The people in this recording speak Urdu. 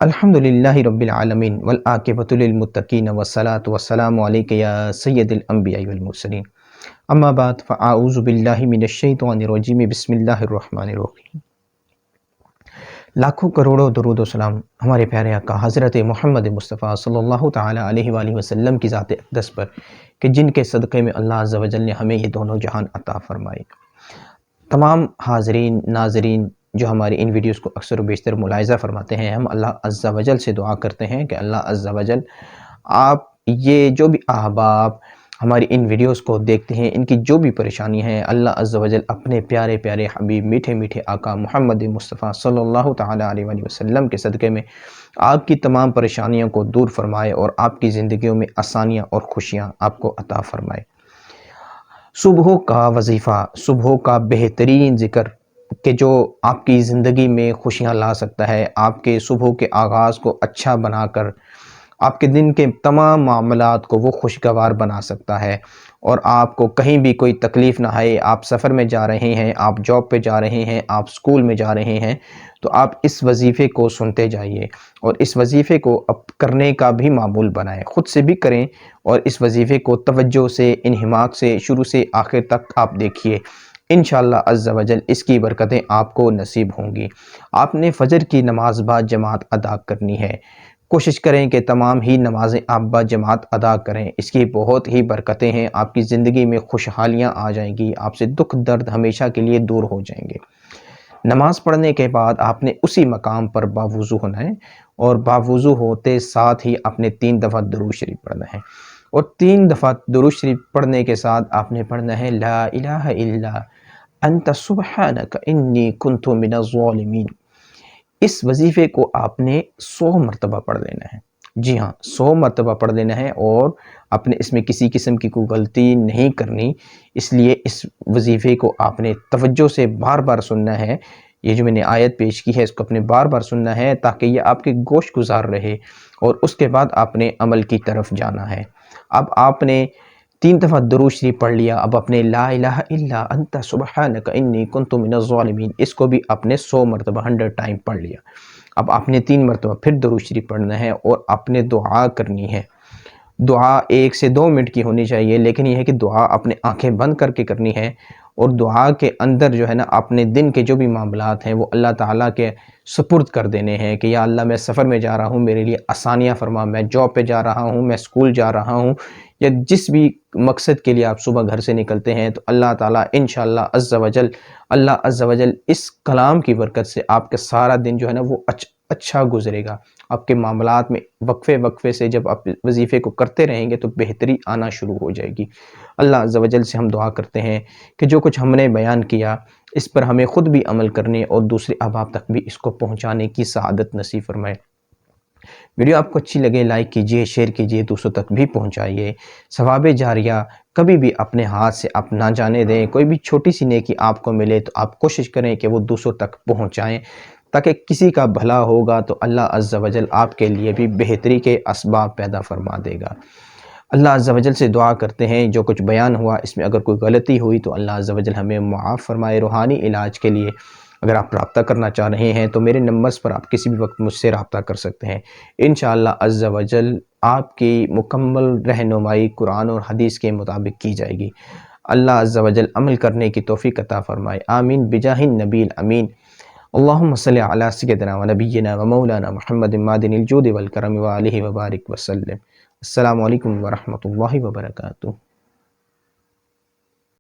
الحمدللہ رب العالمین والعاقبۃ للمتقین والصلاۃ والسلام علیک یا سید الانبیاء والمرسلین اما بعد فاعوذ باللہ من الشیطان الرجیم بسم اللہ الرحمن الرحیم۔ لاکھوں کروڑوں درود و سلام ہمارے پیارے آقا حضرت محمد مصطفیٰ صلی اللہ تعالی علیہ وآلہ وسلم کی ذات اقدس پر کہ جن کے صدقے میں اللہ عز و جل نے ہمیں یہ دونوں جہان عطا فرمائے۔ تمام حاضرین ناظرین جو ہماری ان ویڈیوز کو اکثر و بیشتر ملاحظہ فرماتے ہیں، ہم اللہ عز و جل سے دعا کرتے ہیں کہ اللہ عز و جل آپ یہ جو بھی احباب ہماری ان ویڈیوز کو دیکھتے ہیں، ان کی جو بھی پریشانی ہے، اللہ عز و جل اپنے پیارے پیارے حبیب میٹھے میٹھے آقا محمد مصطفیٰ صلی اللہ تعالی علیہ وآلہ وسلم کے صدقے میں آپ کی تمام پریشانیوں کو دور فرمائے اور آپ کی زندگیوں میں آسانیاں اور خوشیاں آپ کو عطا فرمائے۔ صبح کا وظیفہ، صبح کا بہترین ذکر کہ جو آپ کی زندگی میں خوشیاں لا سکتا ہے، آپ کے صبح کے آغاز کو اچھا بنا کر آپ کے دن کے تمام معاملات کو وہ خوشگوار بنا سکتا ہے، اور آپ کو کہیں بھی کوئی تکلیف نہ آئے۔ آپ سفر میں جا رہے ہیں، آپ جاب پہ جا رہے ہیں، آپ سکول میں جا رہے ہیں، تو آپ اس وظیفے کو سنتے جائیے اور اس وظیفے کو کرنے کا بھی معمول بنائیں، خود سے بھی کریں اور اس وظیفے کو توجہ سے انہماک سے شروع سے آخر تک آپ دیکھیے۔ انشاءاللہ عز و جل اس کی برکتیں آپ کو نصیب ہوں گی۔ آپ نے فجر کی نماز با جماعت ادا کرنی ہے، کوشش کریں کہ تمام ہی نمازیں آپ با جماعت ادا کریں، اس کی بہت ہی برکتیں ہیں، آپ کی زندگی میں خوشحالیاں آ جائیں گی، آپ سے دکھ درد ہمیشہ کے لیے دور ہو جائیں گے۔ نماز پڑھنے کے بعد آپ نے اسی مقام پر باوضو ہونا ہے، اور باوضو ہوتے ساتھ ہی آپ نے 3 دفعہ درود شریف پڑھنا ہے، اور 3 دفعہ درود شریف پڑھنے کے ساتھ آپ نے پڑھنا ہے لا الہ الا انت سبحانک انی کنت من الظالمین۔ اس وظیفے کو آپ نے 100 مرتبہ پڑھ لینا ہے، جی ہاں 100 مرتبہ پڑھ لینا ہے، اور آپ نے اس میں کسی قسم کی کوئی غلطی نہیں کرنی، اس لیے اس وظیفے کو آپ نے توجہ سے بار بار سننا ہے۔ یہ جو میں نے آیت پیش کی ہے اس کو اپنے بار بار سننا ہے تاکہ یہ آپ کے گوش گزار رہے، اور اس کے بعد آپ نے عمل کی طرف جانا ہے۔ اب آپ نے 3 دفعہ درود شریف پڑھ لیا، اب اپنے لا الہ الا انت سبحانک انی کنت من الظالمین اس کو بھی آپ نے 100 مرتبہ 100 ٹائم پڑھ لیا۔ اب آپ نے 3 مرتبہ پھر درود شریف پڑھنا ہے اور آپ نے دعا کرنی ہے۔ دعا 1 سے 2 منٹ کی ہونی چاہیے، لیکن یہ ہے کہ دعا اپنے آنکھیں بند کر کے کرنی ہے، اور دعا کے اندر جو ہے نا اپنے دن کے جو بھی معاملات ہیں وہ اللہ تعالیٰ کے سپرد کر دینے ہیں کہ یا اللہ میں سفر میں جا رہا ہوں، میرے لیے آسانیاں فرما، میں جاب پہ جا رہا ہوں، میں سکول جا رہا ہوں، یا جس بھی مقصد کے لیے آپ صبح گھر سے نکلتے ہیں، تو اللہ تعالیٰ انشاءاللہ عز و جل اللہ عز و جل اس کلام کی برکت سے آپ کا سارا دن جو ہے نا وہ اچھا گزرے گا۔ آپ کے معاملات میں وقفے وقفے سے جب آپ وظیفے کو کرتے رہیں گے تو بہتری آنا شروع ہو جائے گی۔ اللہ عز و جل سے ہم دعا کرتے ہیں کہ جو کچھ ہم نے بیان کیا اس پر ہمیں خود بھی عمل کرنے اور دوسرے احباب تک بھی اس کو پہنچانے کی سعادت نصیب فرمائے۔ ویڈیو آپ کو اچھی لگے لائک کیجئے، شیئر کیجئے، دوسروں تک بھی پہنچائیے۔ ثواب جاریہ کبھی بھی اپنے ہاتھ سے آپ نہ جانے دیں، کوئی بھی چھوٹی سی نیکی آپ کو ملے تو آپ کوشش کریں کہ وہ دوسروں تک پہنچائیں، تاکہ کسی کا بھلا ہوگا تو اللہ عز و جل آپ کے لیے بھی بہتری کے اسباب پیدا فرما دے گا۔ اللہ عز و جل سے دعا کرتے ہیں جو کچھ بیان ہوا اس میں اگر کوئی غلطی ہوئی تو اللہ عز و جل ہمیں معاف فرمائے۔ روحانی علاج کے لیے اگر آپ رابطہ کرنا چاہ رہے ہیں تو میرے نمبرز پر آپ کسی بھی وقت مجھ سے رابطہ کر سکتے ہیں۔ انشاءاللہ عز و جل آپ کی مکمل رہنمائی قرآن اور حدیث کے مطابق کی جائے گی۔ اللہ عز و جل عمل کرنے کی توفیق عطا فرمائے، آمین بجاہ النبی الامین۔ اللہم صلی علی سیدنا و نبینا و مولانا محمد معدن الجود والکرم و آلہ وبارک وسلم۔ السلام علیکم ورحمۃ اللہ وبرکاتہ۔